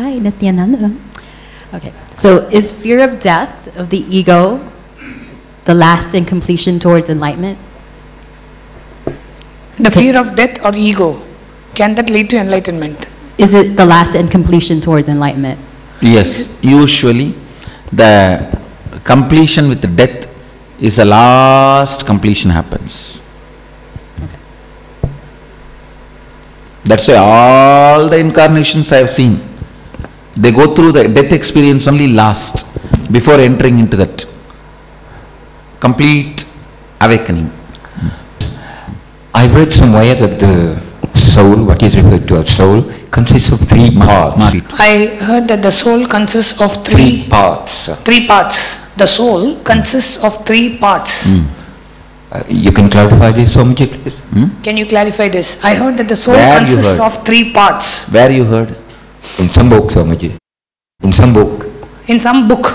Hi, Nithyananda. Okay, so is fear of death of the ego the last and completion towards enlightenment? The fear of death or ego, can that lead to enlightenment? Is it the last and completion towards enlightenment? Yes, usually the completion with the death is the last completion happens. Okay. That's why all the incarnations I have seen, they go through the death experience only last, before entering into that complete awakening. I read somewhere that the soul, what is referred to as soul, consists of three parts. I heard that the soul consists of three parts. Three parts. The soul consists of three parts. You can clarify this, Swamiji, please? Can you clarify this? I heard that the soul Where consists of three parts. Where you heard? In some book, Swamiji. In some book. In some book.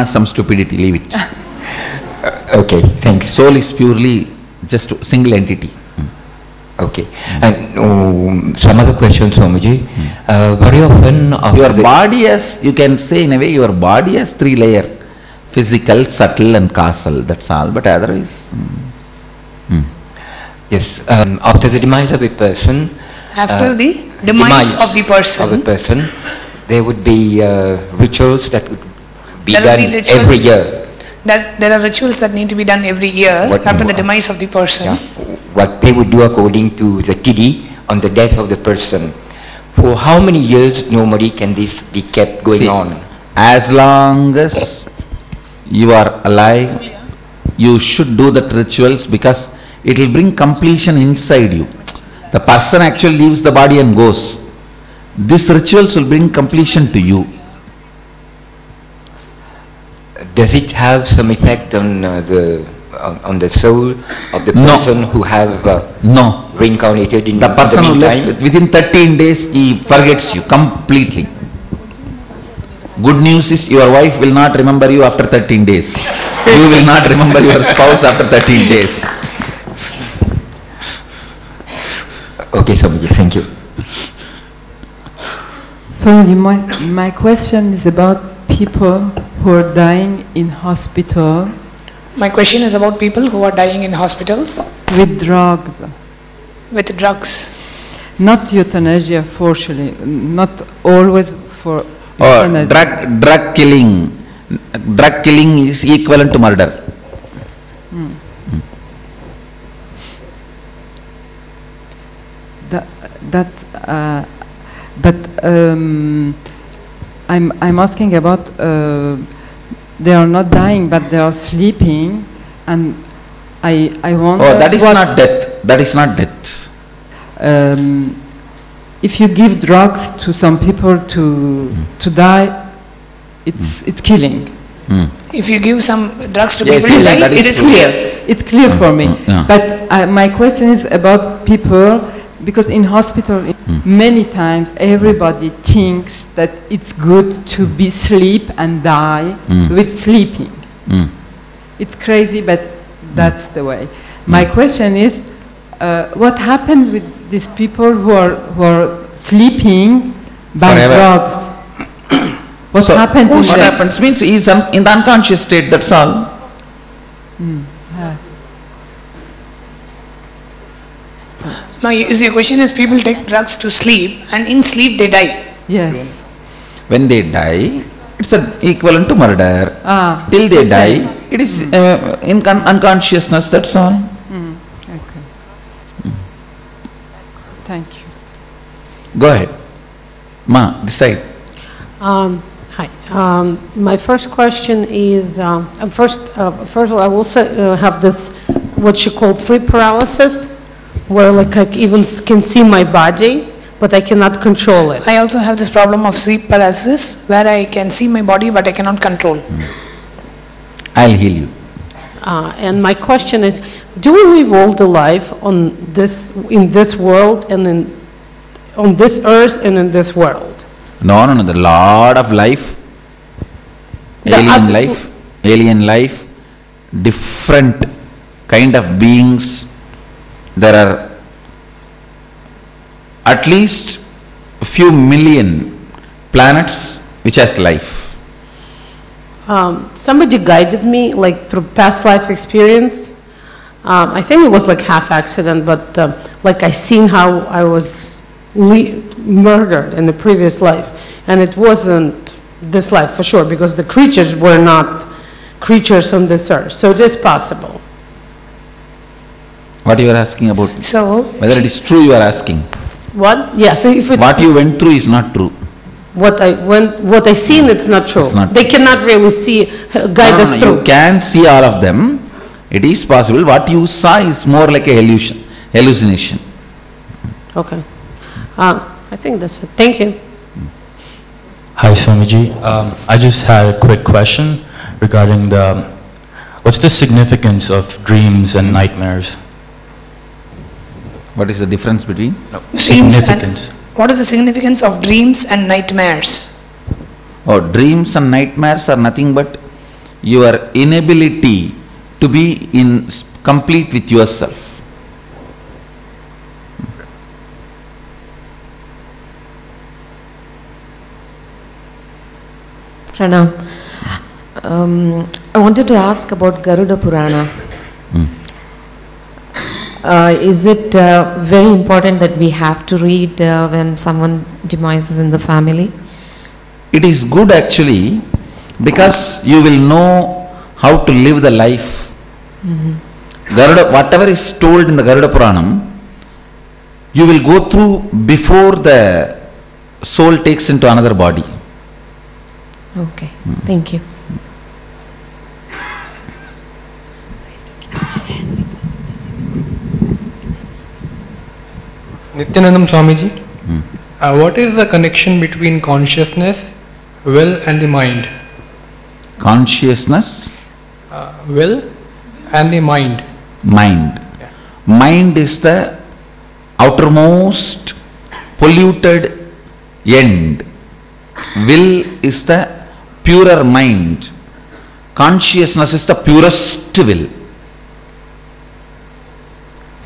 Some stupidity, leave it. Okay, thanks. Soul is purely just a single entity. Okay. And some other questions, Swamiji. Very often your body has, you can say in a way, your body has three layers. Physical, subtle and causal, that's all. But otherwise... Yes. After the demise of a person... After the demise of the person... Of a person, there would be rituals that would be there done every year. There are rituals that need to be done every year after the demise of the person. Yeah. What they would do according to the Tithi on the death of the person. For how many years normally can this be kept going on? As long as you are alive, you should do the rituals because it will bring completion inside you. The person actually leaves the body and goes. These rituals will bring completion to you. Does it have some effect on the soul of the person who have reincarnated in the person the who left within 13 days, he forgets you completely. Good news is your wife will not remember you after 13 days. You will not remember your spouse after 13 days. Okay, Swamiji, thank you. Swamiji, my question is about people who are dying in hospital. My question is about people who are dying in hospitals. With drugs. With drugs. Not euthanasia, fortunately. Not always for euthanasia. Drug killing. Drug killing is equivalent to murder. I'm asking about they are not dying but they are sleeping, and I wonder. Oh, that is not death. That is not death. If you give drugs to some people to die, it's killing. If you give some drugs to people to die, it is clear. It's clear for me. But my question is about people, because in hospital many times everybody thinks that it's good to be sleep and die with sleeping. It's crazy, but that's the way. My question is, what happens with these people who are sleeping by drugs? What happens? What happens means he is in the unconscious state, that's all. Now, your question is people take drugs to sleep and in sleep they die. Yes. When they die, it's equivalent to murder. Till they die, it is in unconsciousness, that's all. Okay. Thank you. Go ahead. Ma, decide. Hi. My first question is, first of all, I also have this, what you call sleep paralysis, where like I even can see my body, but I cannot control it. I also have this problem of sleep paralysis, where I can see my body, but I cannot control. I'll heal you. And my question is, do we live all the life on this, in this world, and on this earth and in this world? No, the lot of life, alien life, different kind of beings. There are at least a few million planets which has life. Somebody guided me, like through past life experience. I think it was like half accident, but like I seen how I was murdered in the previous life, and it wasn't this life for sure, because the creatures were not creatures on this earth. So it is possible. What you are asking about? So whether it is true you are asking. What? Yes. If it's what you went through is not true. What I seen, it's not true. It's not they cannot really see, guide us through. You can see all of them. It is possible. What you saw is more like a hallucination. Okay. I think that's it. Thank you. Hi, Swamiji. I just had a quick question regarding what's the significance of dreams and nightmares? What is the difference between? No, significance. What is the significance of dreams and nightmares? Oh, dreams and nightmares are nothing but your inability to be complete with yourself. Pranam, I wanted to ask about Garuda Purana. Is it very important that we have to read when someone demises in the family? It is good actually, because you will know how to live the life. Garuda, whatever is told in the Garuda Puranam, you will go through before the soul takes into another body. Okay, thank you. Nithyananda Swamiji, what is the connection between consciousness, will and the mind? Consciousness? Will and the mind. Mind. Yeah. Mind is the outermost polluted end. Will is the purer mind. Consciousness is the purest will.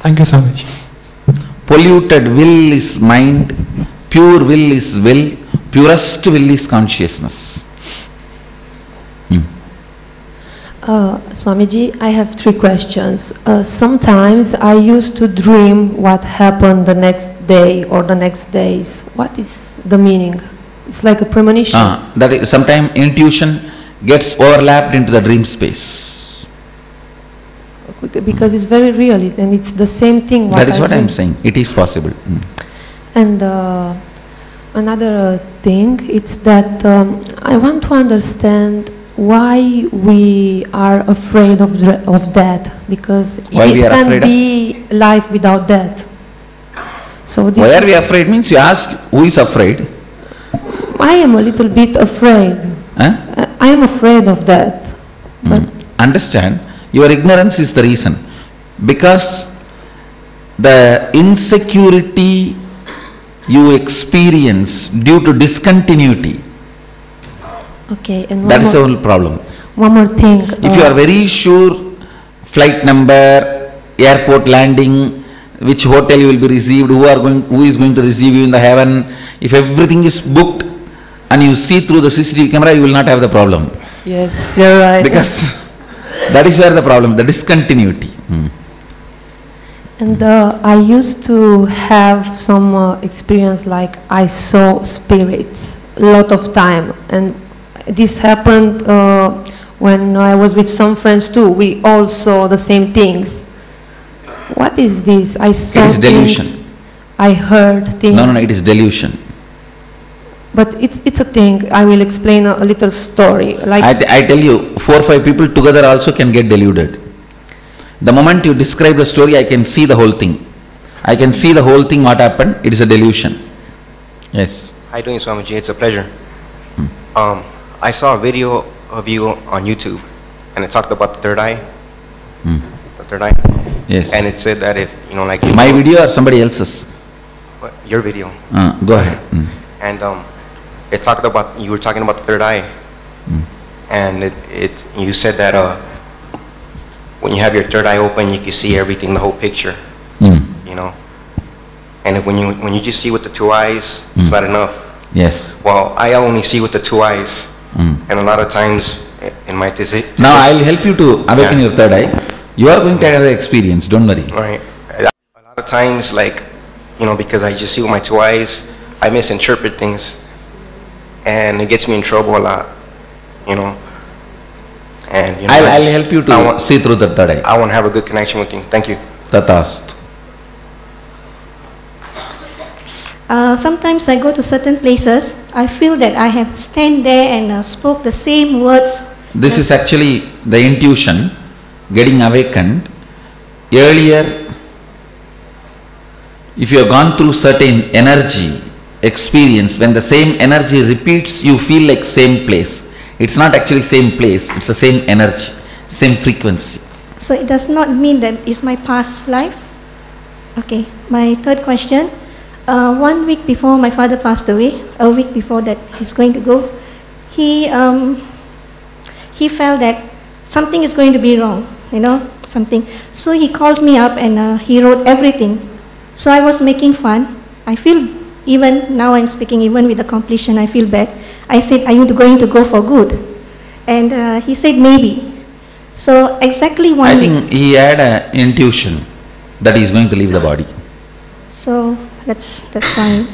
Thank you so much. Polluted will is mind, pure will is will, purest will is consciousness. Swamiji, I have 3 questions. Sometimes I used to dream what happened the next day or the next days. What is the meaning? It's like a premonition. That is, sometimes intuition gets overlapped into the dream space. Because it's very real and it's the same thing. That is what I am saying. It is possible. And another thing, it's that I want to understand why we are afraid of death, because it can be life without death. So this why are we afraid means you ask who is afraid? I am a little bit afraid. I am afraid of death. Understand, your ignorance is the reason. Because the insecurity you experience due to discontinuity, okay, and that is the whole problem. One more thing. If you are very sure, flight number, airport landing, which hotel you will be received, who is going to receive you in the heaven, if everything is booked and you see through the CCTV camera, you will not have the problem. Yes, you're right. Because that is where the problem, the discontinuity. And I used to have some experience, like I saw spirits a lot of time, and this happened when I was with some friends too. We all saw the same things. What is this? I saw things. It is delusion. I heard things. No, it is delusion. But it's a thing. I will explain a little story. Like I tell you, 4 or 5 people together also can get deluded. The moment you describe the story, I can see the whole thing. I can see the whole thing, what happened. It is a delusion. Yes. Hi, doing Swamiji. It's a pleasure. I saw a video of you on YouTube, and it talked about the third eye. The third eye. Yes. And it said that if, like... My video or somebody else's? Your video. Go ahead. And it talked about, you were talking about the third eye. And you said that when you have your third eye open, you can see everything, the whole picture. And when you just see with the 2 eyes, it's not enough. Yes. Well, I only see with the two eyes. And a lot of times in my decision. Now I'll help you to awaken your third eye. You are going to have the experience, don't worry. Right. A lot of times, like, you know, because I just see with my two eyes, I misinterpret things. And it gets me in trouble a lot, you know. And, you know, I'll help you to see through the third eye. I want to have a good connection with you. Thank you. Tatast. Sometimes I go to certain places, I feel that I have stand there and spoke the same words. This is actually the intuition getting awakened. Earlier, if you have gone through certain energy experience, when the same energy repeats, you feel like same place. It's not actually same place, it's the same energy, same frequency. So it does not mean that it's my past life? Okay, my third question. 1 week before my father passed away, a week before that he's going to go, he felt that something is going to be wrong, you know, something. So he called me up and he wrote everything. So I was making fun. I feel, even now I'm speaking, even with the completion, I feel bad. I said, are you going to go for good? And he said, maybe. So exactly 1 week. I think he had an intuition that he is going to leave the body. So that's fine.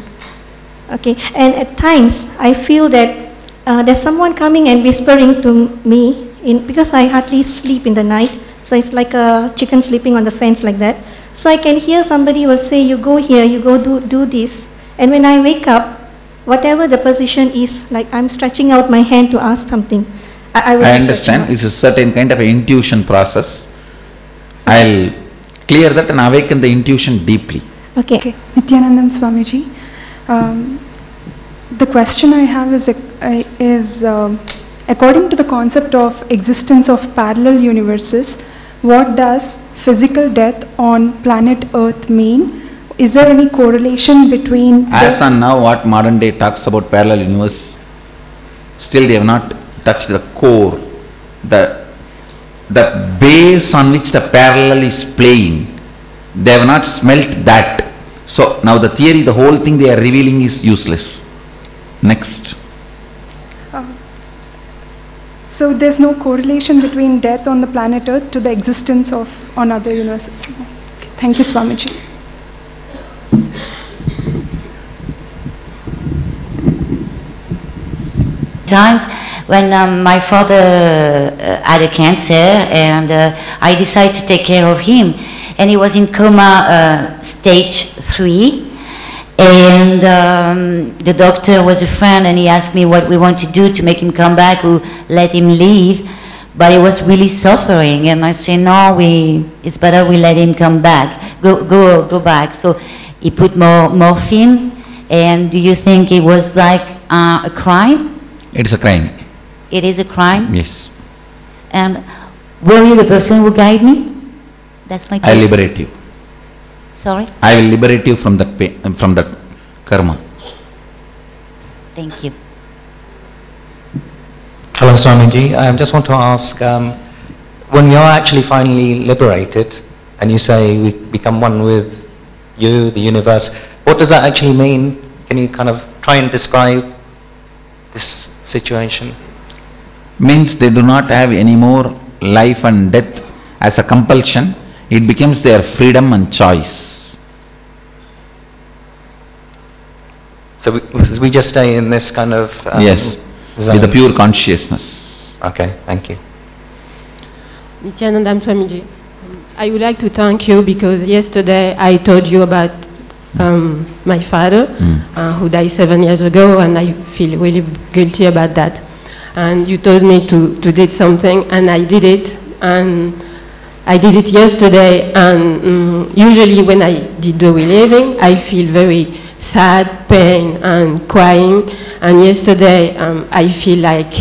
Okay, and at times I feel that there's someone coming and whispering to me, because I hardly sleep in the night, so it's like a chicken sleeping on the fence like that. So I can hear somebody will say, you go here, you go do this. And when I wake up, whatever the position is, like I'm stretching out my hand to ask something. I understand. It's a certain kind of intuition process. I'll clear that and awaken the intuition deeply. Okay. Nithyananda Swamiji, the question I have is according to the concept of existence of parallel universes, what does physical death on planet Earth mean? Is there any correlation between... As on now, what modern day talks about parallel universe, still they have not touched the core, the base on which the parallel is playing. They have not smelt that. So now the theory, the whole thing they are revealing is useless. Next. So there's no correlation between death on the planet Earth to the existence of on other universes. Okay. Thank you, Swamiji. Times when my father had a cancer and I decided to take care of him, and he was in coma stage 3, and the doctor was a friend and he asked me what we want to do to make him come back or let him leave, but he was really suffering, and I said no, it's better we let him come back, go back. So he put more morphine. And do you think it was like a crime? It is a crime. It is a crime? Yes. And were you the person who guided me? That's my question. I liberate you. Sorry? I will liberate you from that pain, from that karma. Thank you. Hello, Swamiji. I just want to ask, when we are actually finally liberated, and you say we become one with you, the universe, what does that actually mean? Can you kind of try and describe this situation? Means they do not have any more life and death as a compulsion. It becomes their freedom and choice. So we just stay in this kind of yes, zone. with the pure consciousness. Okay, thank you. Nithyananda Swamiji, I would like to thank you because yesterday I told you about my father who died 7 years ago, and I feel really guilty about that. And you told me to do something, and I did it, and I did it yesterday, and usually when I did the reliving, I feel very sad, pain, and crying, and yesterday I feel like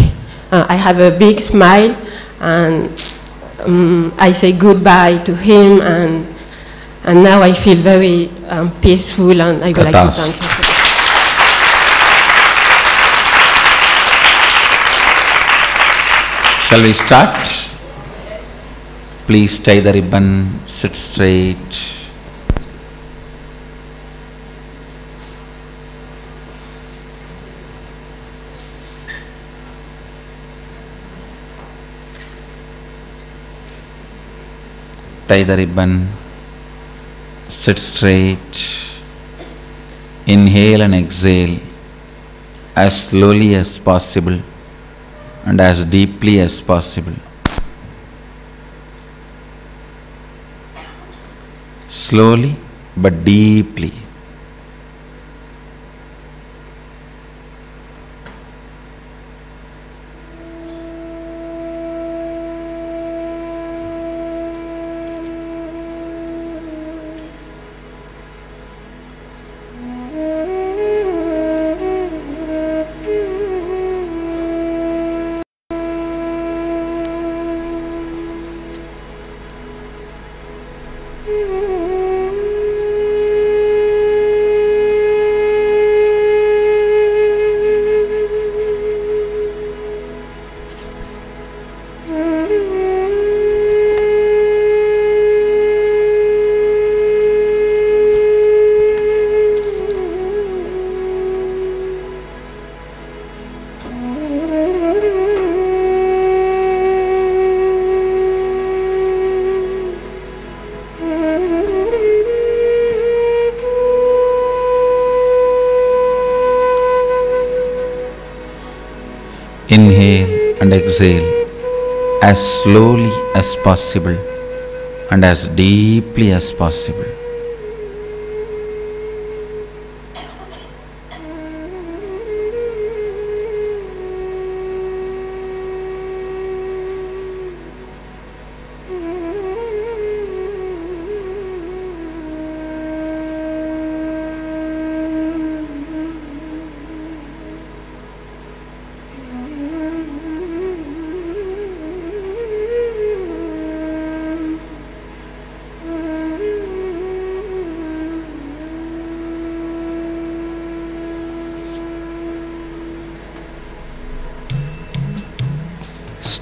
I have a big smile, and I say goodbye to him, and now I feel very peaceful, and I would like to thank you for that. Shall we start? Please tie the ribbon, sit straight. tie the ribbon, sit straight, inhale and exhale as slowly as possible and as deeply as possible. Slowly but deeply. Inhale and exhale as slowly as possible and as deeply as possible.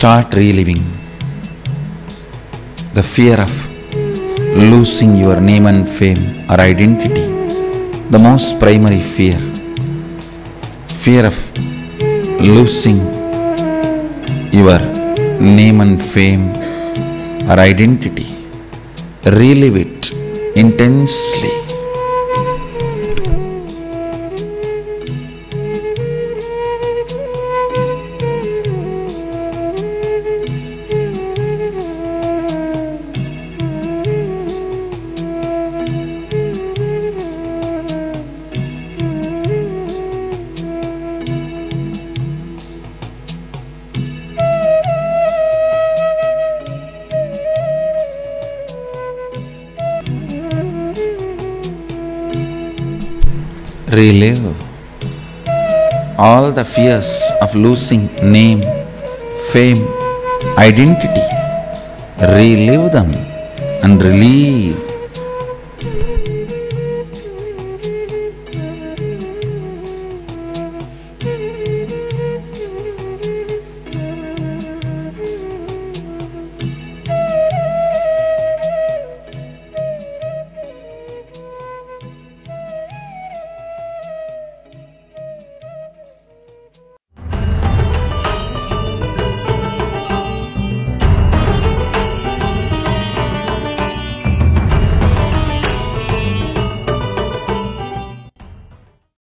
Start reliving the fear of losing your name and fame or identity, the most primary fear. Fear of losing your name and fame or identity. Relive it intensely. Relive all the fears of losing name, fame, identity. Relive them and relieve